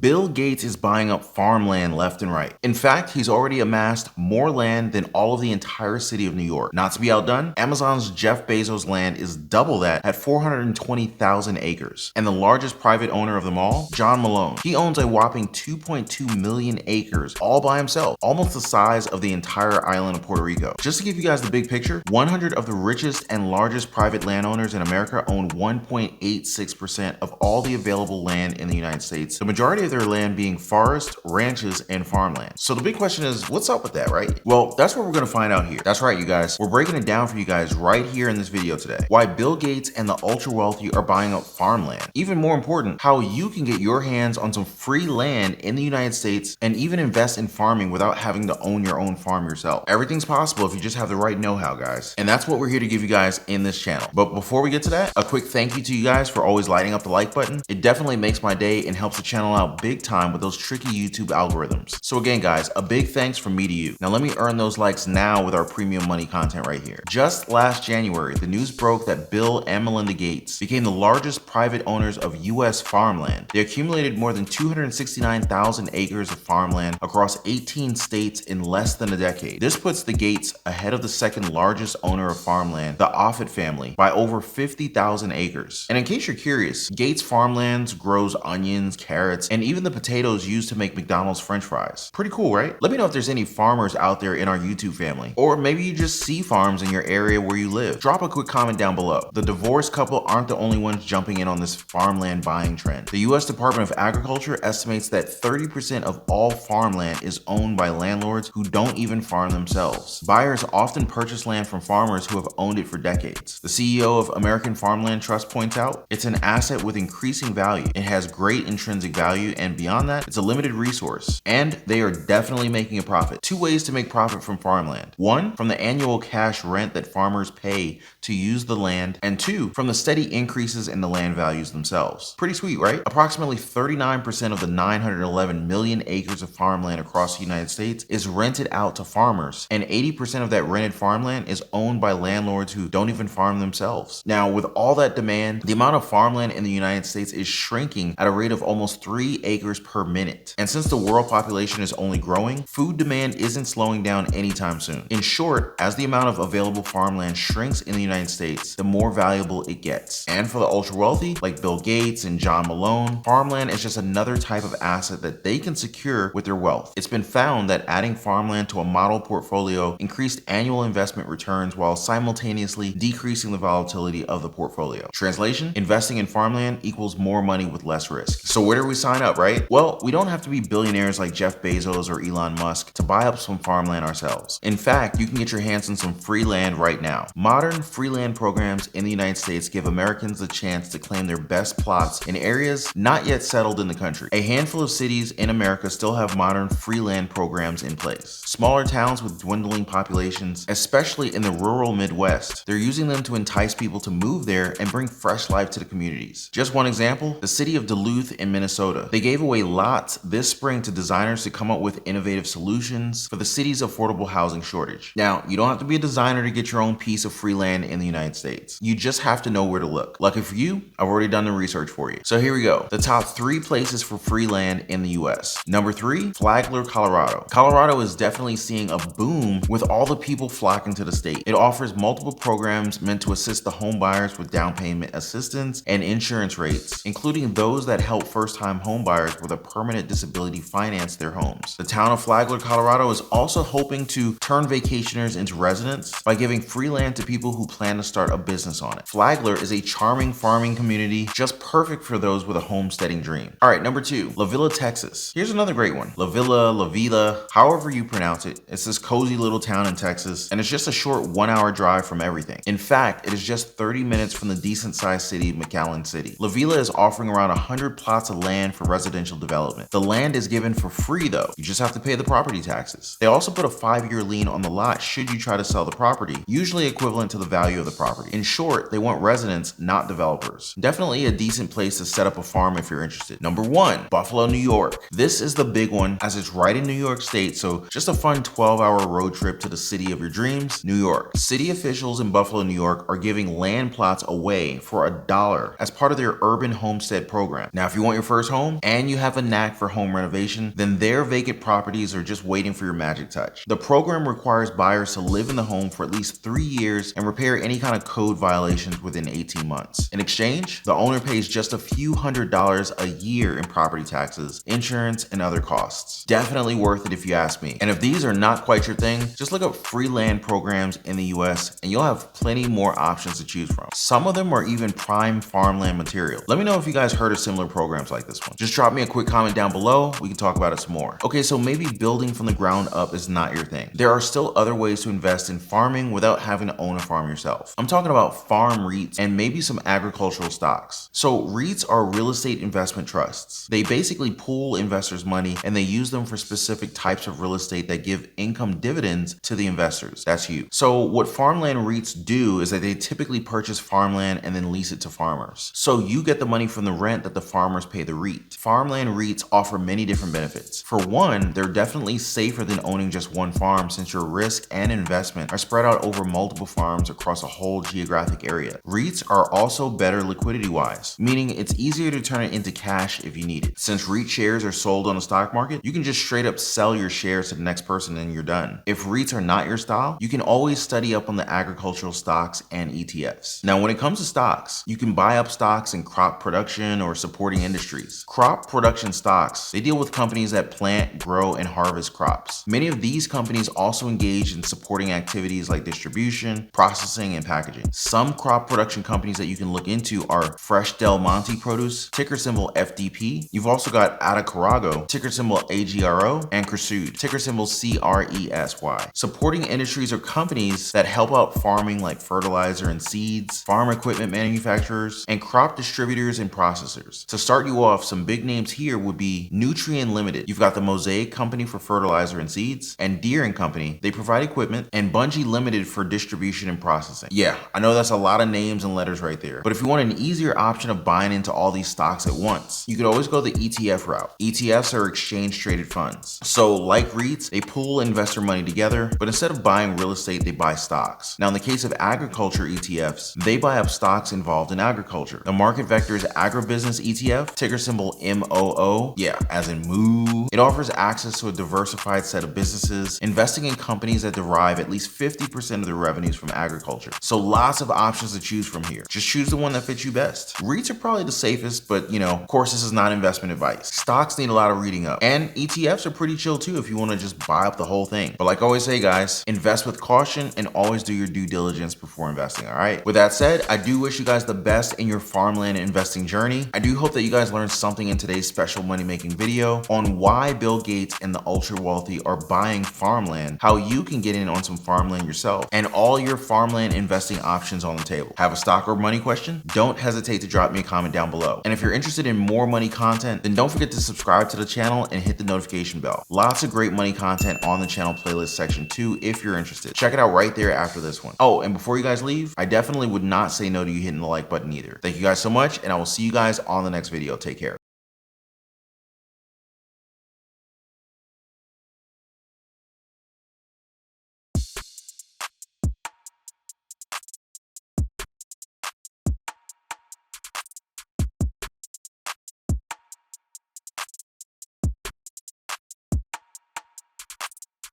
Bill Gates is buying up farmland left and right. In fact, he's already amassed more land than all of the entire city of New York. Not to be outdone, Amazon's Jeff Bezos' land is double that at 420,000 acres. And the largest private owner of them all, John Malone. He owns a whopping 2.2 million acres all by himself, almost the size of the entire island of Puerto Rico. Just to give you guys the big picture, 100 of the richest and largest private landowners in America own 1.86% of all the available land in the United States, the majority of their land being forest, ranches, and farmland. So the big question is, what's up with that, right? Well, that's what we're gonna find out here. That's right, you guys. We're breaking it down for you guys right here in this video today. Why Bill Gates and the ultra wealthy are buying up farmland. Even more important, how you can get your hands on some free land in the United States and even invest in farming without having to own your own farm yourself. Everything's possible if you just have the right know-how, guys. And that's what we're here to give you guys in this channel. But before we get to that, a quick thank you to you guys for always lighting up the like button. It definitely makes my day and helps the channel out big time with those tricky YouTube algorithms. So again, guys, a big thanks from me to you. Now let me earn those likes now with our premium money content right here. Just last January, the news broke that Bill and Melinda Gates became the largest private owners of US farmland. They accumulated more than 269,000 acres of farmland across 18 states in less than a decade. This puts the Gates ahead of the second largest owner of farmland, the Offutt family, by over 50,000 acres. And in case you're curious, Gates Farmlands grows onions, carrots, and even the potatoes used to make McDonald's French fries. Pretty cool, right? Let me know if there's any farmers out there in our YouTube family, or maybe you just see farms in your area where you live. Drop a quick comment down below. The divorced couple aren't the only ones jumping in on this farmland buying trend. The US Department of Agriculture estimates that 30% of all farmland is owned by landlords who don't even farm themselves. Buyers often purchase land from farmers who have owned it for decades. The CEO of American Farmland Trust points out, it's an asset with increasing value. It has great intrinsic value, and beyond that, it's a limited resource. And they are definitely making a profit. Two ways to make profit from farmland. One, from the annual cash rent that farmers pay to use the land, and two, from the steady increases in the land values themselves. Pretty sweet, right? Approximately 39% of the 911 million acres of farmland across the United States is rented out to farmers, and 80% of that rented farmland is owned by landlords who don't even farm themselves. Now, with all that demand, the amount of farmland in the United States is shrinking at a rate of almost 3 acres per minute. And since the world population is only growing, food demand isn't slowing down anytime soon. In short, as the amount of available farmland shrinks in the United States, the more valuable it gets. And for the ultra wealthy, like Bill Gates and John Malone, farmland is just another type of asset that they can secure with their wealth. It's been found that adding farmland to a model portfolio increased annual investment returns while simultaneously decreasing the volatility of the portfolio. Translation, investing in farmland equals more money with less risk. So where do we sign up, right? Well, we don't have to be billionaires like Jeff Bezos or Elon Musk to buy up some farmland ourselves. In fact, you can get your hands on some free land right now. Modern free land programs in the United States give Americans the chance to claim their best plots in areas not yet settled in the country. A handful of cities in America still have modern free land programs in place. Smaller towns with dwindling populations, especially in the rural Midwest, they're using them to entice people to move there and bring fresh life to the communities. Just one example, the city of Duluth in Minnesota. They gave away lots this spring to designers to come up with innovative solutions for the city's affordable housing shortage. Now, you don't have to be a designer to get your own piece of free land in the United States. You just have to know where to look. Lucky for you, I've already done the research for you. So here we go. The top 3 places for free land in the US. Number 3, Flagler, Colorado. Colorado is definitely seeing a boom with all the people flocking to the state. It offers multiple programs meant to assist the home buyers with down payment assistance and insurance rates, including those that help first-time home buyers with a permanent disability finance their homes. The town of Flagler, Colorado is also hoping to turn vacationers into residents by giving free land to people who plan to start a business on it. Flagler is a charming farming community, just perfect for those with a homesteading dream. All right, number 2, La Villa, Texas. Here's another great one. La Villa, La Villa, however you pronounce it. It's this cozy little town in Texas, and it's just a short 1-hour drive from everything. In fact, it is just 30 minutes from the decent-sized city of McAllen City. La Villa is offering around 100 plots of land for residential development. The land is given for free though. You just have to pay the property taxes. They also put a 5-year lien on the lot should you try to sell the property, usually equivalent to the value of the property. In short, they want residents, not developers. Definitely a decent place to set up a farm if you're interested. Number 1, Buffalo, New York. This is the big one as it's right in New York State, so just a fun 12-hour road trip to the city of your dreams, New York. City officials in Buffalo, New York are giving land plots away for $1 as part of their urban homestead program. Now, if you want your first home and and you have a knack for home renovation, then their vacant properties are just waiting for your magic touch. The program requires buyers to live in the home for at least 3 years and repair any kind of code violations within 18 months. In exchange, the owner pays just a few $100s a year in property taxes, insurance, and other costs. Definitely worth it if you ask me. And if these are not quite your thing, just look up free land programs in the US and you'll have plenty more options to choose from. Some of them are even prime farmland material. Let me know if you guys heard of similar programs like this one. Just drop me a quick comment down below. We can talk about it some more. Okay, so maybe building from the ground up is not your thing. There are still other ways to invest in farming without having to own a farm yourself. I'm talking about farm REITs and maybe some agricultural stocks. So REITs are real estate investment trusts. They basically pool investors' money and they use them for specific types of real estate that give income dividends to the investors. That's you. So what farmland REITs do is that they typically purchase farmland and then lease it to farmers. So you get the money from the rent that the farmers pay the REIT. Farmland REITs offer many different benefits. For one, they're definitely safer than owning just one farm since your risk and investment are spread out over multiple farms across a whole geographic area. REITs are also better liquidity-wise, meaning it's easier to turn it into cash if you need it. Since REIT shares are sold on the stock market, you can just straight up sell your shares to the next person and you're done. If REITs are not your style, you can always study up on the agricultural stocks and ETFs. Now, when it comes to stocks, you can buy up stocks in crop production or supporting industries. Crop production stocks, they deal with companies that plant, grow, and harvest crops. Many of these companies also engage in supporting activities like distribution, processing, and packaging. Some crop production companies that you can look into are Fresh Del Monte Produce, ticker symbol FDP. You've also got Adacarago, ticker symbol AGRO, and Cresud, ticker symbol CRESY. Supporting industries are companies that help out farming like fertilizer and seeds, farm equipment manufacturers, and crop distributors and processors. To start you off, some big names here would be Nutrien Limited. You've got the Mosaic Company for fertilizer and seeds, and Deere & Company, they provide equipment, and Bunge Limited for distribution and processing. Yeah, I know that's a lot of names and letters right there, but if you want an easier option of buying into all these stocks at once, you could always go the ETF route. ETFs are exchange traded funds. So like REITs, they pool investor money together, but instead of buying real estate, they buy stocks. Now in the case of agriculture ETFs, they buy up stocks involved in agriculture. The market vector is Agribusiness ETF, ticker symbol MOO, yeah, as in moo. It offers access to a diversified set of businesses, investing in companies that derive at least 50% of their revenues from agriculture. So lots of options to choose from here. Just choose the one that fits you best. REITs are probably the safest, but of course this is not investment advice. Stocks need a lot of reading up, and ETFs are pretty chill too if you want to just buy up the whole thing. But like I always say, guys, invest with caution and always do your due diligence before investing, all right? With that said, I do wish you guys the best in your farmland investing journey. I do hope that you guys learned something in today's special money-making video on why Bill Gates and the ultra-wealthy are buying farmland, how you can get in on some farmland yourself, and all your farmland investing options on the table. Have a stock or money question? Don't hesitate to drop me a comment down below. And if you're interested in more money content, then don't forget to subscribe to the channel and hit the notification bell. Lots of great money content on the channel playlist section too if you're interested. Check it out right there after this one. Oh, and before you guys leave, I definitely would not say no to you hitting the like button either. Thank you guys so much, and I will see you guys on the next video. Take care.